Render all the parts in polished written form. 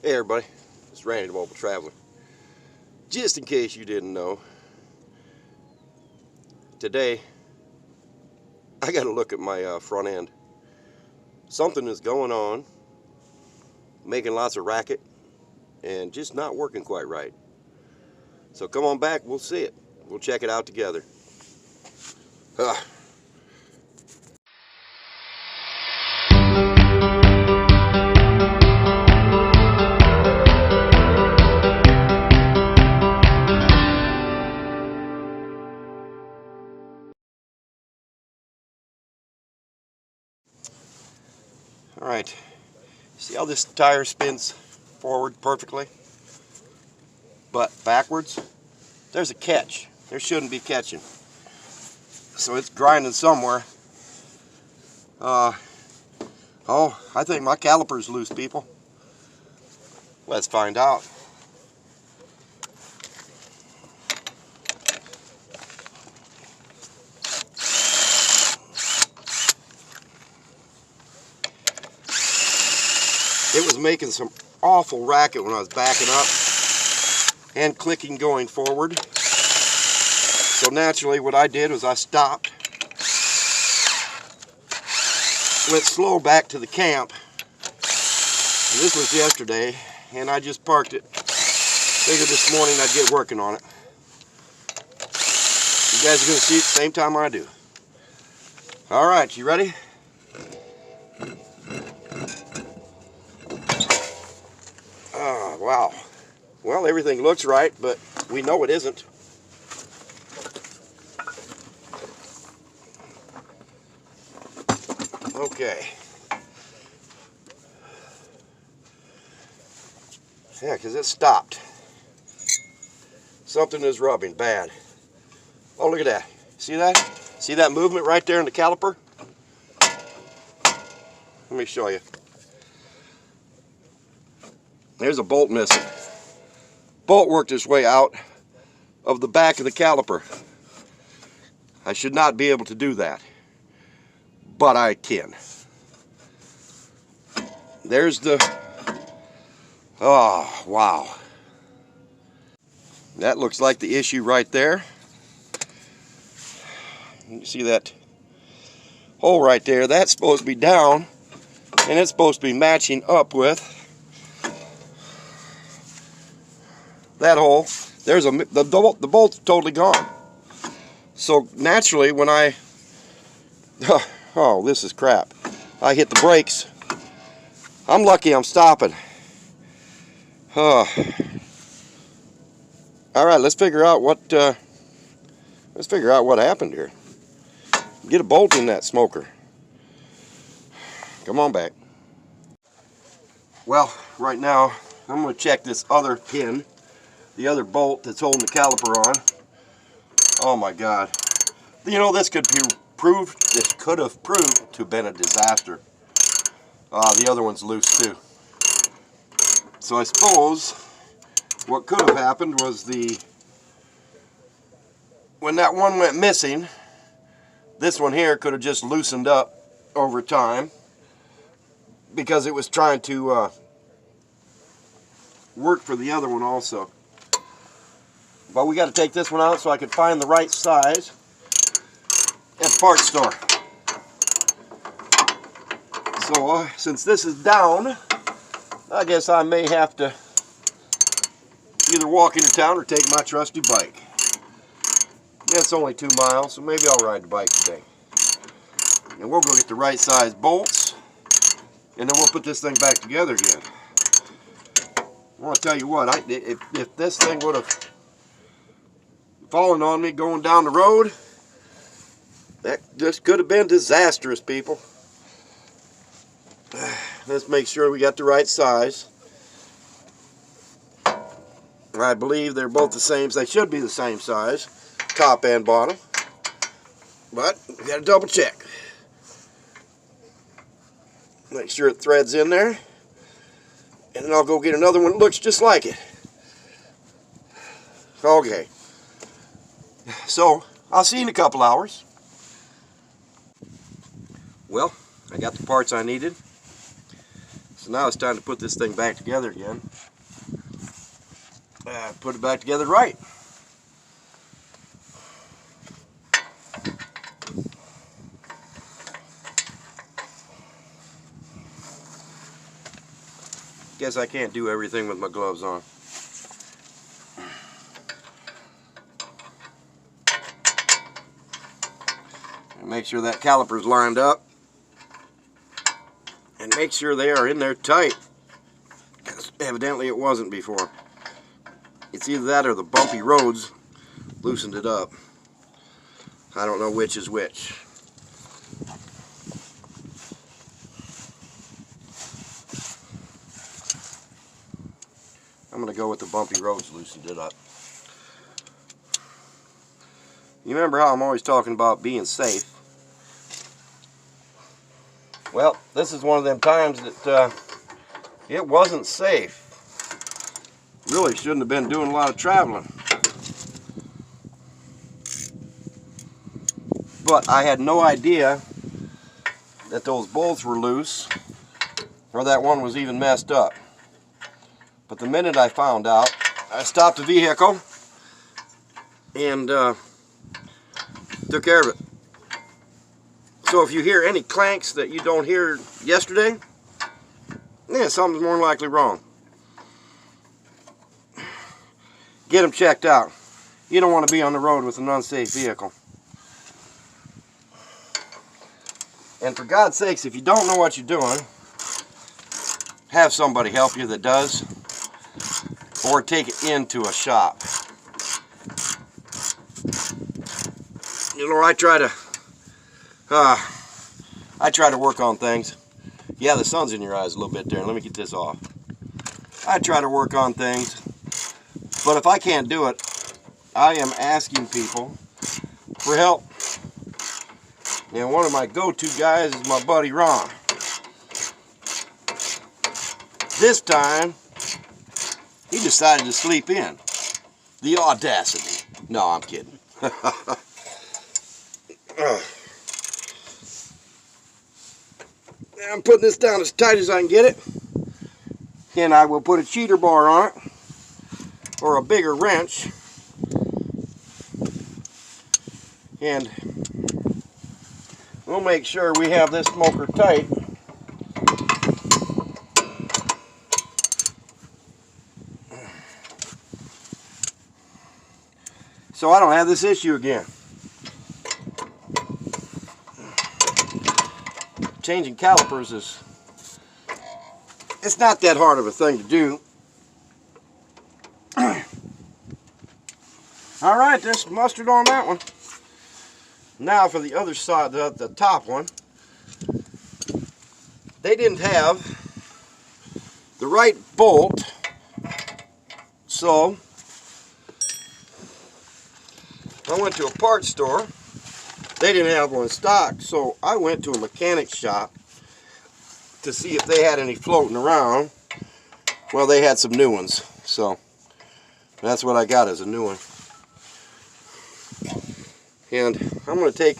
Hey everybody, it's Randy the Mobile Traveler. Just in case you didn't know, today I got to look at my front end. Something is going on, making lots of racket, and just not working quite right. So come on back, we'll see it. We'll check it out together. All right, see how this tire spins forward perfectly, but backwards? There's a catch. There shouldn't be catching. So it's grinding somewhere. Oh, I think my caliper's loose, people. Let's find out. It was making some awful racket when I was backing up and clicking going forward. So naturally what I did was I stopped, went slow back to the camp. And this was yesterday, and I just parked it. Figured this morning I'd get working on it. You guys are going to see it the same time I do. All right, you ready? Wow. Well, everything looks right, but we know it isn't. Okay. Yeah, because it stopped. Something is rubbing bad. Oh, look at that. See that? See that movement right there in the caliper? Let me show you. There's a bolt missing. Bolt worked its way out of the back of the caliper. I should not be able to do that, but I can. There's the, oh, wow. That looks like the issue right there. You see that hole right there? That's supposed to be down, and it's supposed to be matching up with that hole. There's the bolt's totally gone. So naturally when oh, this is crap. I hit the brakes. I'm lucky I'm stopping. All right, let's figure out what happened here. Get a bolt in that smoker. Come on back. Well, right now I'm going to check this other pin, the other bolt that's holding the caliper on. Oh my God. You know, this could have proved to have been a disaster. The other one's loose too. So I suppose what could have happened was when that one went missing, this one here could have just loosened up over time because it was trying to work for the other one also. But we got to take this one out so I can find the right size at the parts store. So since this is down, I guess I may have to either walk into town or take my trusty bike. Yeah, it's only 2 miles, so maybe I'll ride the bike today. And we'll go get the right size bolts, and then we'll put this thing back together again. I want to tell you what, if this thing would have fallen on me going down the road, that just could have been disastrous, people. Let's make sure we got the right size. I believe they're both the same. They should be the same size, top and bottom. But we got to double check. Make sure it threads in there. And then I'll go get another one that looks just like it. Okay. So, I'll see you in a couple hours. Well, I got the parts I needed. So now it's time to put this thing back together again. Put it back together right. Guess I can't do everything with my gloves on. And make sure that caliper's lined up. And make sure they are in there tight. Because evidently it wasn't before. It's either that or the bumpy roads loosened it up. I don't know which is which. I'm going to go with the bumpy roads loosened it up. You remember how I'm always talking about being safe? Well, this is one of them times that it wasn't safe. Really shouldn't have been doing a lot of traveling. But I had no idea that those bolts were loose or that one was even messed up. But the minute I found out, I stopped the vehicle and took care of it. So if you hear any clanks that you don't hear yesterday, yeah, something's more than likely wrong. Get them checked out. You don't want to be on the road with an unsafe vehicle. And for God's sakes, if you don't know what you're doing, have somebody help you that does, or take it into a shop. You know, I try to work on things. Yeah, the sun's in your eyes a little bit there. Let me get this off. I try to work on things, but if I can't do it, I am asking people for help. And one of my go-to guys is my buddy Ron. This time, he decided to sleep in. The audacity. No, I'm kidding. I'm putting this down as tight as I can get it. And I will put a cheater bar on it, or a bigger wrench. And we'll make sure we have this smoker tight. So I don't have this issue again. Changing calipers it's not that hard of a thing to do. Alright, there's mustard on that one. Now for the other side, the top one. They didn't have the right bolt, so I went to a parts store. They didn't have one in stock, so I went to a mechanic shop to see if they had any floating around. Well, they had some new ones, so that's what I got as a new one. And I'm going to take,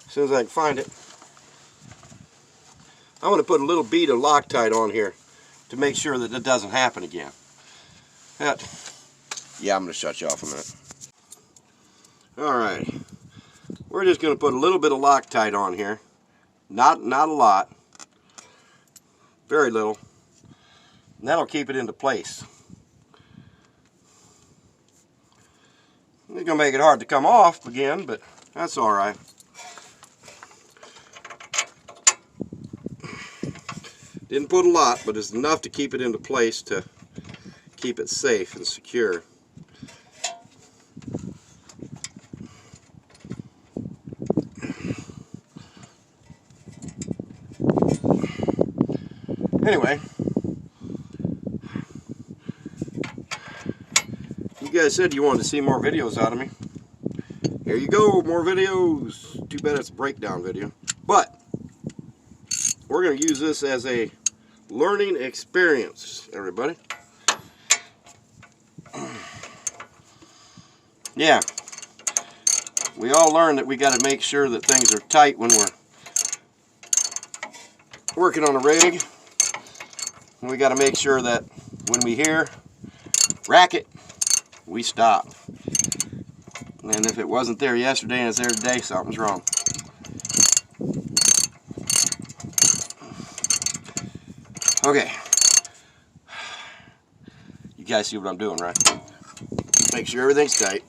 as soon as I can find it, I'm going to put a little bead of Loctite on here to make sure that it doesn't happen again. Yeah, I'm going to shut you off a minute. Alright, we're just going to put a little bit of Loctite on here. Not a lot. Very little. And that'll keep it into place. It's going to make it hard to come off again, but that's alright. Didn't put a lot, but it's enough to keep it into place to keep it safe and secure. Anyway, you guys said you wanted to see more videos out of me. Here you go, more videos. Too bad it's a breakdown video. But we're going to use this as a learning experience, everybody. Yeah, we all learned that we got to make sure that things are tight when we're working on a rig. We got to make sure that when we hear racket, we stop. And if it wasn't there yesterday and it's there today, something's wrong. Okay. You guys see what I'm doing, right? Make sure everything's tight.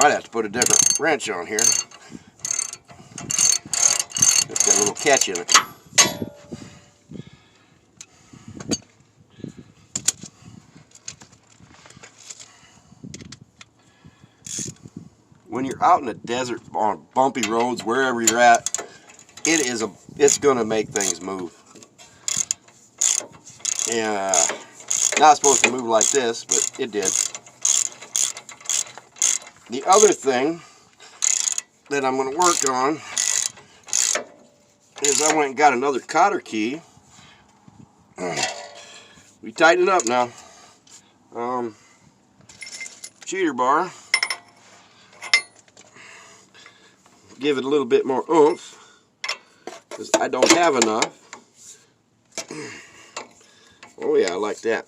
Might have to put a different wrench on here. It's got a little catch in it. When you're out in the desert on bumpy roads, wherever you're at, it's gonna make things move. And not supposed to move like this, but it did. The other thing that I'm going to work on is I went and got another cotter key. We tighten it up now. Cheater bar. Give it a little bit more oomph, because I don't have enough. Oh yeah, I like that.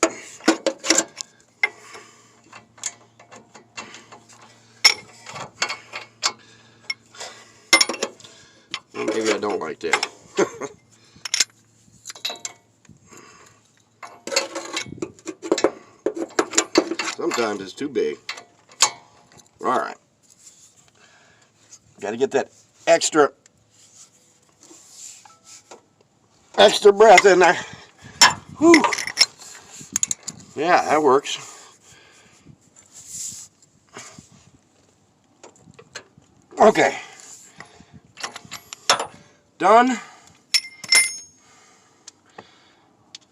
Well, maybe I don't like that. Sometimes it's too big. Alright. Got to get that extra breath in there. Whew. Yeah, that works. Okay. Done.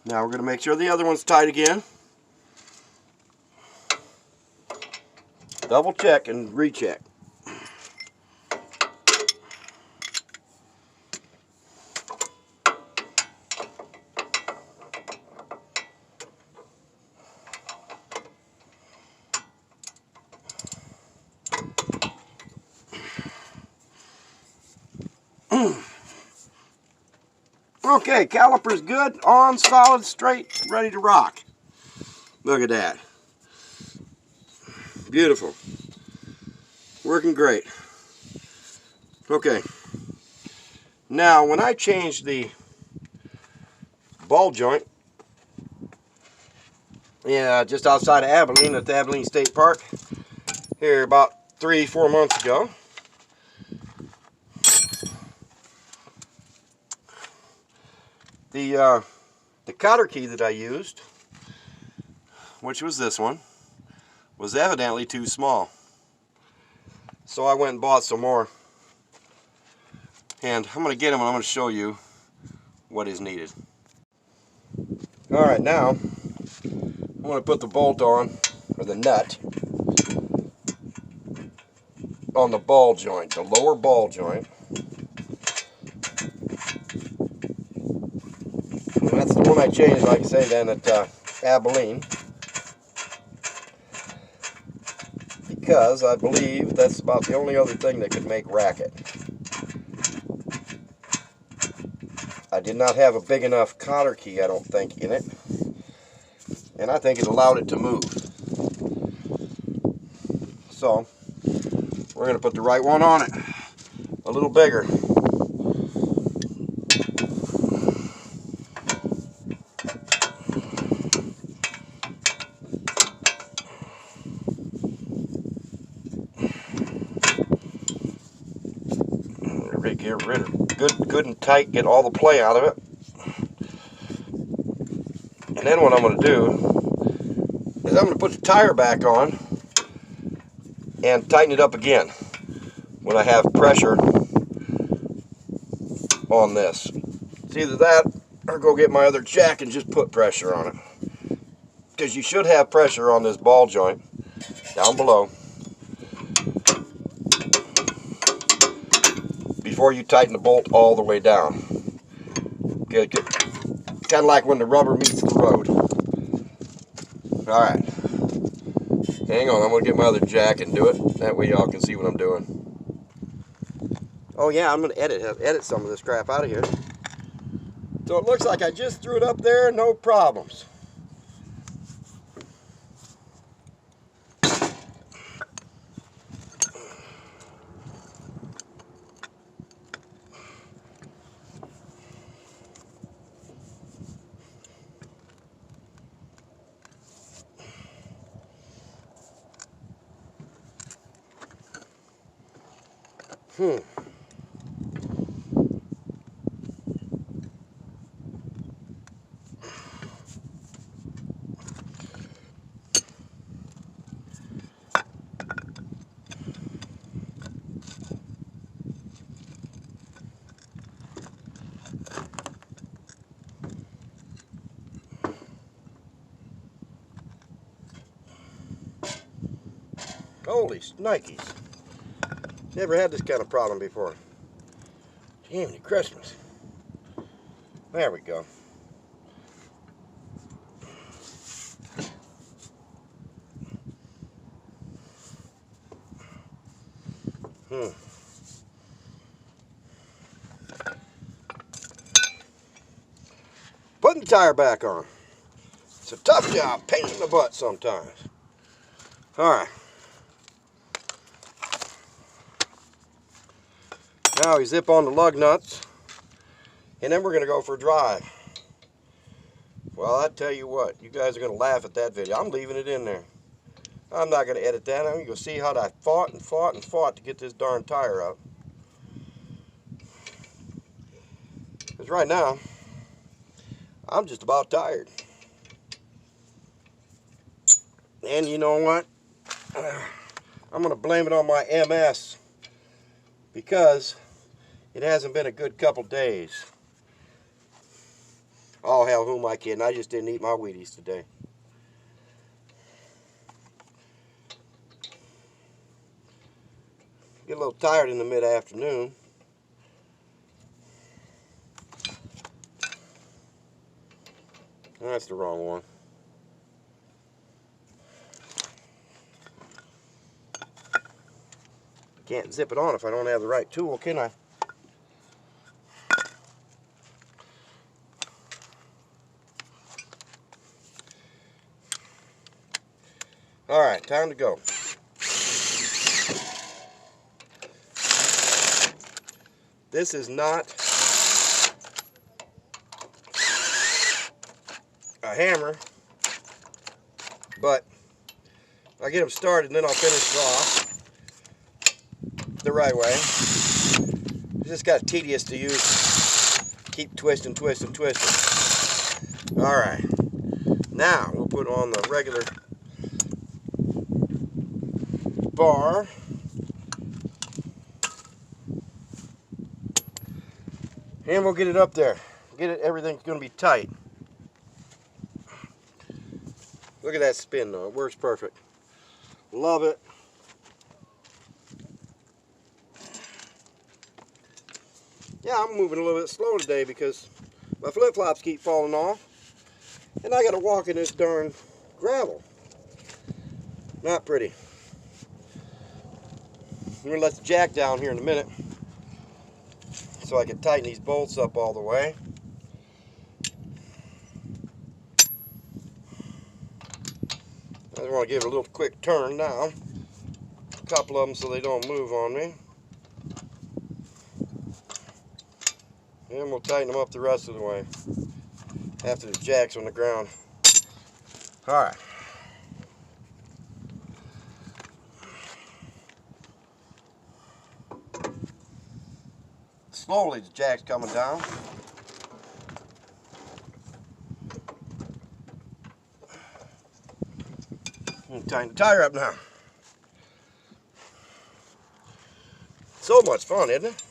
Now we're going to make sure the other one's tight again. Double check and recheck. Okay, caliper's good, on, solid, straight, ready to rock. Look at that. Beautiful. Working great. Okay. Now, when I changed the ball joint, just outside of Abilene at the Abilene State Park, here about 3-4 months ago, the cotter key that I used, which was this one, was evidently too small. So I went and bought some more. And I'm going to get them and I'm going to show you what is needed. Alright, now I'm going to put the bolt on, or the nut, on the ball joint, the lower ball joint. And that's the one I changed, like I say, then at Abilene. Because I believe that's about the only other thing that could make racket. I did not have a big enough cotter key, I don't think, in it. And I think it allowed it to move. So, we're going to put the right one on it. A little bigger. Get rid of good and tight, get all the play out of it. And then what I'm going to do is I'm going to put the tire back on and tighten it up again when I have pressure on this. It's either that or go get my other jack and just put pressure on it. Because you should have pressure on this ball joint down below before you tighten the bolt all the way down. Good. Kind of like when the rubber meets the road. Alright. Hang on, I'm going to get my other jack and do it. That way y'all can see what I'm doing. Oh yeah, I'm going to edit some of this crap out of here. So it looks like I just threw it up there, no problems. Holy snikes. Never had this kind of problem before. Jiminy Christmas. There we go. Putting the tire back on. It's a tough job, pain in the butt sometimes. Alright. Now we zip on the lug nuts, and then we're going to go for a drive. Well, I tell you what, you guys are going to laugh at that video. I'm leaving it in there. I'm not going to edit that. I'm going to see how I fought and fought and fought to get this darn tire out. Because right now, I'm just about tired. And you know what? I'm going to blame it on my MS. Because it hasn't been a good couple days. Oh hell, who am I kidding? I just didn't eat my Wheaties today. Get a little tired in the mid-afternoon. That's the wrong one. Can't zip it on if I don't have the right tool, can I? Alright, time to go. This is not a hammer, but I'll get them started and then I'll finish it off the right way. It's just got tedious to use. Keep twisting, twisting, twisting. Alright, now we'll put on the regular bar. And we'll get it up there. Get it, everything's going to be tight. Look at that spin though, it works perfect. Love it. Yeah, I'm moving a little bit slow today because my flip-flops keep falling off. And I got to walk in this darn gravel. Not pretty. I'm going to let the jack down here in a minute so I can tighten these bolts up all the way. I just want to give it a little quick turn now. A couple of them so they don't move on me. And we'll tighten them up the rest of the way after the jack's on the ground. Alright. Slowly the jack's coming down. Tighten the tire up now. So much fun, isn't it?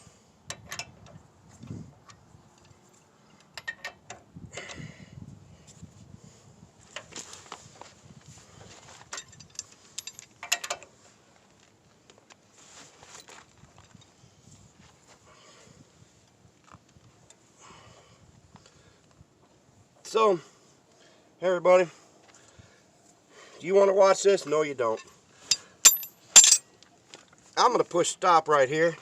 So, hey everybody, do you want to watch this? No, you don't. I'm going to push stop right here.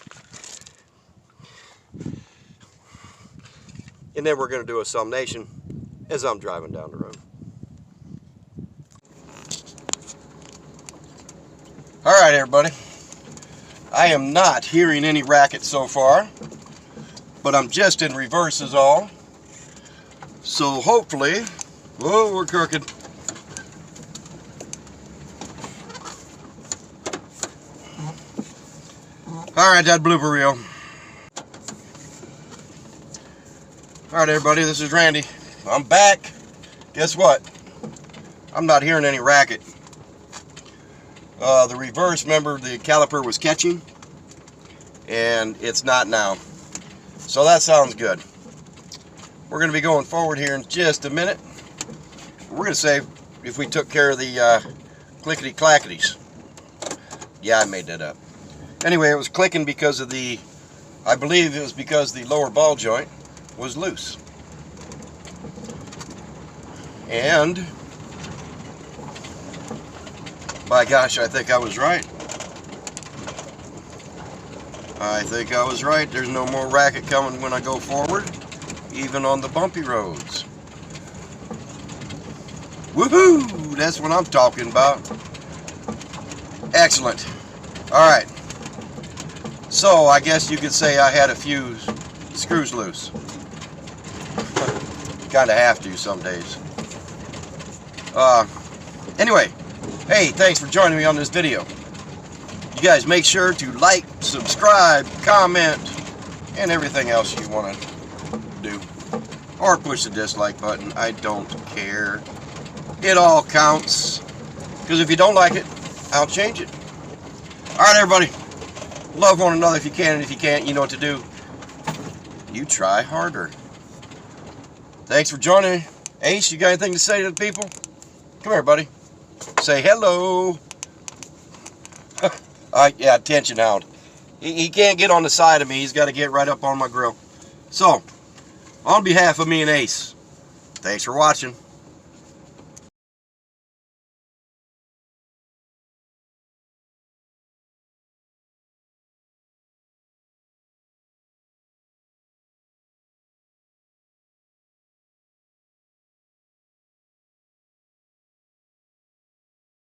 and then we're going to do a summation as I'm driving down the road. All right, everybody. I am not hearing any racket so far, but I'm just in reverse is all. So hopefully, whoa, we're crooked. All right, that blooper reel. All right, everybody, this is Randy. I'm back. Guess what? I'm not hearing any racket. The reverse, remember, the caliper was catching, and it's not now. So that sounds good. We're going to be going forward here in just a minute. We're going to say if we took care of the clickety-clackities. Yeah, I made that up. Anyway, it was clicking because of the, I believe it was because the lower ball joint was loose. And, by gosh, I think I was right. I think I was right. There's no more racket coming when I go forward, even on the bumpy roads. Woohoo! That's what I'm talking about. Excellent. All right. So I guess you could say I had a few screws loose. Kind of have to some days. Anyway, hey, thanks for joining me on this video. You guys make sure to like, subscribe, comment, and everything else you want to do. Or push the dislike button. I don't care. It all counts. Because if you don't like it, I'll change it. Alright, everybody. Love one another if you can, and if you can't, you know what to do. You try harder. Thanks for joining me. Ace, you got anything to say to the people? Come here, buddy. Say hello. Yeah, attention hound. He can't get on the side of me. He's got to get right up on my grill. So, on behalf of me and Ace, thanks for watching.